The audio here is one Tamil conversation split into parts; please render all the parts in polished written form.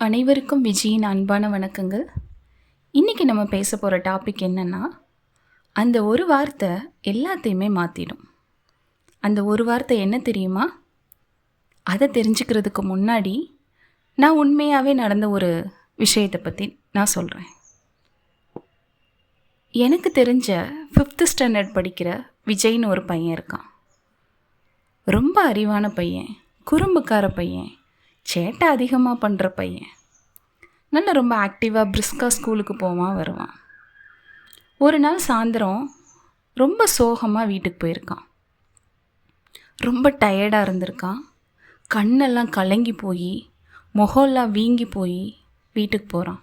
அனைவருக்கும் விஜயின் அன்பான வணக்கங்கள். இன்றைக்கி நம்ம பேச போகிற டாபிக் என்னென்னா, அந்த ஒரு வார்த்தை எல்லாத்தையுமே மாற்றிடும். அந்த ஒரு வார்த்தை என்ன தெரியுமா? அதை தெரிஞ்சுக்கிறதுக்கு முன்னாடி நான் உண்மையாகவே நடந்த ஒரு விஷயத்தை பற்றி நான் சொல்கிறேன். எனக்கு தெரிஞ்ச 5th ஸ்டாண்டர்ட் படிக்கிற விஜய்னு ஒரு பையன் இருக்கான். ரொம்ப அறிவான பையன், குறும்புக்கார பையன், சேட்டை அதிகமாக பண்ணுற பையன். நல்லா ரொம்ப ஆக்டிவாக பிரிஸ்காக ஸ்கூலுக்கு போவான் வருவான். ஒரு நாள் சாயந்தரம் ரொம்ப சோகமாக வீட்டுக்கு போயிருக்கான். ரொம்ப டயர்டாக இருந்திருக்கான். கண்ணெல்லாம் கலங்கி போய் முகம்லாம் வீங்கி போய் வீட்டுக்கு போகிறான்.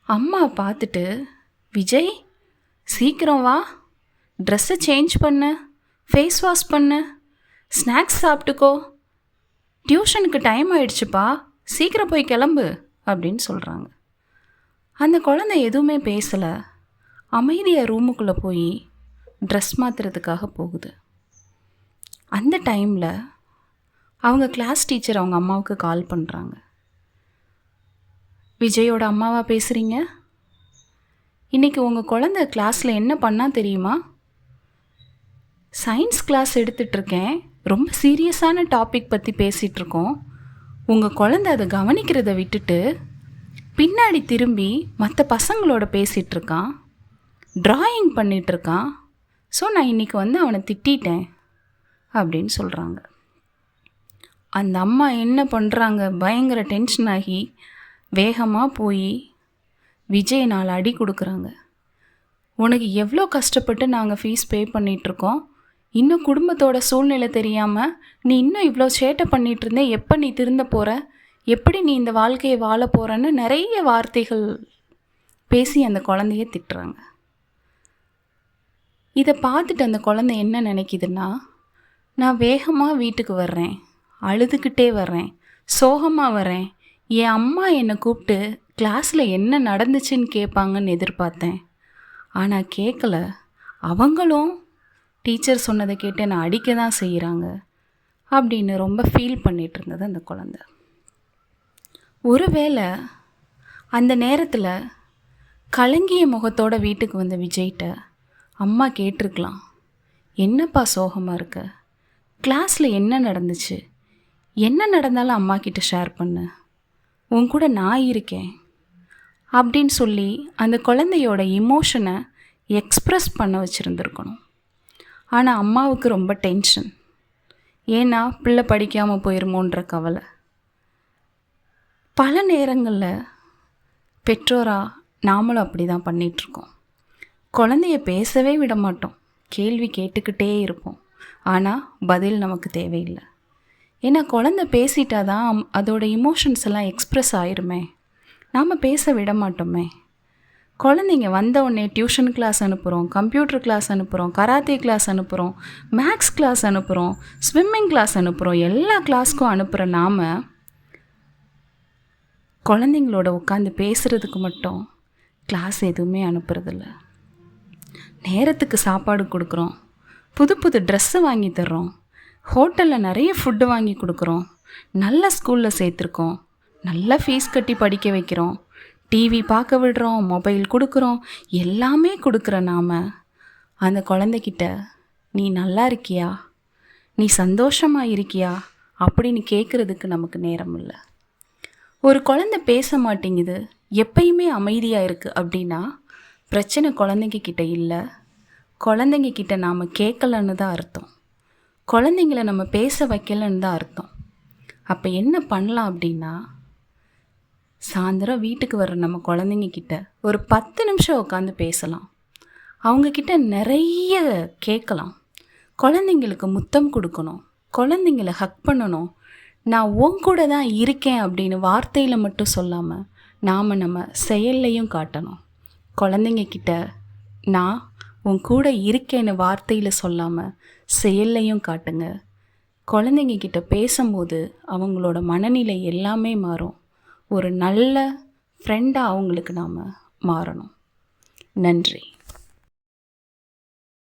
அம்மா பார்த்துட்டு, விஜய் சீக்கிரம் வா, ட்ரெஸ்ஸை சேஞ்ச் பண்ணு, ஃபேஸ் வாஷ் பண்ணு, ஸ்நாக்ஸ் சாப்பிட்டுக்கோ, டியூஷனுக்கு டைம் ஆயிடுச்சுப்பா, சீக்கிரம் போய் கிளம்பு அப்படின்னு சொல்கிறாங்க. அந்த குழந்தை எதுவுமே பேசலை. அமைதியாக ரூமுக்குள்ளே போய் ட்ரெஸ் மாற்றுறதுக்காக போகுது. அந்த டைமில் அவங்க கிளாஸ் டீச்சர் அவங்க அம்மாவுக்கு கால் பண்ணுறாங்க. விஜயோட அம்மாவா பேசுகிறீங்க? இன்றைக்கி உங்கள் குழந்தை கிளாஸில் என்ன பண்ணால் தெரியுமா? சயின்ஸ் கிளாஸ் எடுத்துகிட்ருக்கேன், ரொம்ப சீரியஸான டாபிக் பற்றி பேசிகிட்ருக்கோம். உங்கள் குழந்தை அதை கவனிக்கிறத விட்டுட்டு பின்னாடி திரும்பி மற்ற பசங்களோட பேசிகிட்ருக்கான், ட்ராயிங் பண்ணிகிட்ருக்கான். ஸோ நான் இன்றைக்கி அவனை திட்டேன் அப்படின்னு சொல்கிறாங்க. அந்த அம்மா என்ன பண்ணுறாங்க, பயங்கர டென்ஷன் ஆகி வேகமாக போய் விஜய் 4 அடி கொடுக்குறாங்க. உனக்கு எவ்வளோ கஷ்டப்பட்டு நாங்கள் ஃபீஸ் பே பண்ணிகிட்ருக்கோம், இன்னும் குடும்பத்தோட சூழ்நிலை தெரியாமல் நீ இன்னும் இவ்வளோ சேட்டை பண்ணிகிட்டு இருந்தே, எப்போ நீ திருந்த போகிற, எப்படி நீ இந்த வாழ்க்கையை வாழ போகிறன்னு நிறைய வார்த்தைகள் பேசி அந்த குழந்தைய திட்டுறாங்க. இதை பார்த்துட்டு அந்த குழந்தை என்ன நினைக்கிதுன்னா, நான் வேகமாக வீட்டுக்கு வர்றேன், அழுதுகிட்டே வர்றேன், சோகமாக வரேன், என் அம்மா என்னை கூப்பிட்டு கிளாஸில் என்ன நடந்துச்சுன்னு கேட்பாங்கன்னு எதிர்பார்த்தேன். ஆனால் கேட்கல. அவங்களும் டீச்சர் சொன்னதை கேட்டு என்னை அடிக்க தான் செய்கிறாங்க அப்படின்னு ரொம்ப ஃபீல் பண்ணிகிட்டு இருந்தது அந்த குழந்தை. ஒருவேளை அந்த நேரத்தில் கலங்கிய முகத்தோட வீட்டுக்கு வந்த விஜய்கிட்ட அம்மா கேட்டிருக்கலாம், என்னப்பா சோகமாக இருக்க, கிளாஸில் என்ன நடந்துச்சு, என்ன நடந்தாலும் அம்மா கிட்ட ஷேர் பண்ணு, உன் கூட நான் இருக்கேன் அப்படின்னு சொல்லி அந்த குழந்தையோட இமோஷனை எக்ஸ்ப்ரெஸ் பண்ண வச்சுருந்துருக்கணும். ஆனால் அம்மாவுக்கு ரொம்ப டென்ஷன். ஏன்னா பிள்ளை படிக்காமல் போயிருமோன்ற கவலை. பல நேரங்களில் பெற்றோராக நாமளும் அப்படி தான் பண்ணிகிட்ருக்கோம். குழந்தைய பேசவே விட மாட்டோம், கேள்வி கேட்டுக்கிட்டே இருப்போம். ஆனால் பதில் நமக்கு தேவையில்லை. ஏன்னா குழந்தை பேசிட்டா தான் அதோட இமோஷன்ஸ் எல்லாம் எக்ஸ்ப்ரெஸ் ஆயிருமே, நாம் பேச விட மாட்டோமே. குழந்தைங்க வந்தவுடனே டியூஷன் கிளாஸ் அனுப்புகிறோம், கம்ப்யூட்டர் கிளாஸ் அனுப்புகிறோம், கராத்தே கிளாஸ் அனுப்புகிறோம், மேக்ஸ் கிளாஸ் அனுப்புகிறோம், ஸ்விம்மிங் கிளாஸ் அனுப்புகிறோம், எல்லா கிளாஸ்க்கும் அனுப்புகிற நாம் குழந்தைங்களோட உட்காந்து பேசுகிறதுக்கு மட்டும் கிளாஸ் எதுவுமே அனுப்புறதில்ல. நேரத்துக்கு சாப்பாடு கொடுக்குறோம், புது புது ட்ரெஸ்ஸு வாங்கி தர்றோம், ஹோட்டலில் நிறைய ஃபுட்டு வாங்கி கொடுக்குறோம், நல்ல ஸ்கூலில் சேர்த்துருக்கோம், நல்ல ஃபீஸ் கட்டி படிக்க வைக்கிறோம், டிவி பார்க்க விடுறோம், மொபைல் கொடுக்குறோம், எல்லாமே கொடுக்குற நாம் அந்த குழந்தைகிட்ட நீ நல்லா இருக்கியா, நீ சந்தோஷமாக இருக்கியா அப்படின்னு கேட்குறதுக்கு நமக்கு நேரம் இல்லை. ஒரு குழந்தை பேச மாட்டேங்குது, எப்பயுமே அமைதியாக இருக்குது அப்படின்னா பிரச்சனை குழந்தைங்க கிட்ட இல்லை, குழந்தைங்க கிட்ட நாம் கேட்கலன்னு தான் அர்த்தம். குழந்தைங்கள நம்ம பேச வைக்கலன்னு தான் அர்த்தம். அப்போ என்ன பண்ணலாம் அப்படின்னா, சாயந்தரம் வீட்டுக்கு வர்ற நம்ம குழந்தைங்க கிட்ட ஒரு 10 நிமிஷம் உட்காந்து பேசலாம். அவங்கக்கிட்ட நிறைய கேட்கலாம். குழந்தைங்களுக்கு முத்தம் கொடுக்கணும், குழந்தைங்கள ஹக் பண்ணணும். நான் உன் கூட தான் இருக்கேன் அப்படின்னு வார்த்தையில் மட்டும் சொல்லாமல் நம்ம செயல்லையும் காட்டணும். குழந்தைங்க கிட்ட நான் உன் கூட இருக்கேன்னு வார்த்தையில் சொல்லாமல் செயல்லையும் காட்டுங்க. குழந்தைங்க கிட்ட பேசும்போது அவங்களோட மனநிலை எல்லாமே மாறும். ஒரு நல்ல ஃப்ரெண்டாக அவங்களுக்கு நாம் மாறணும். நன்றி.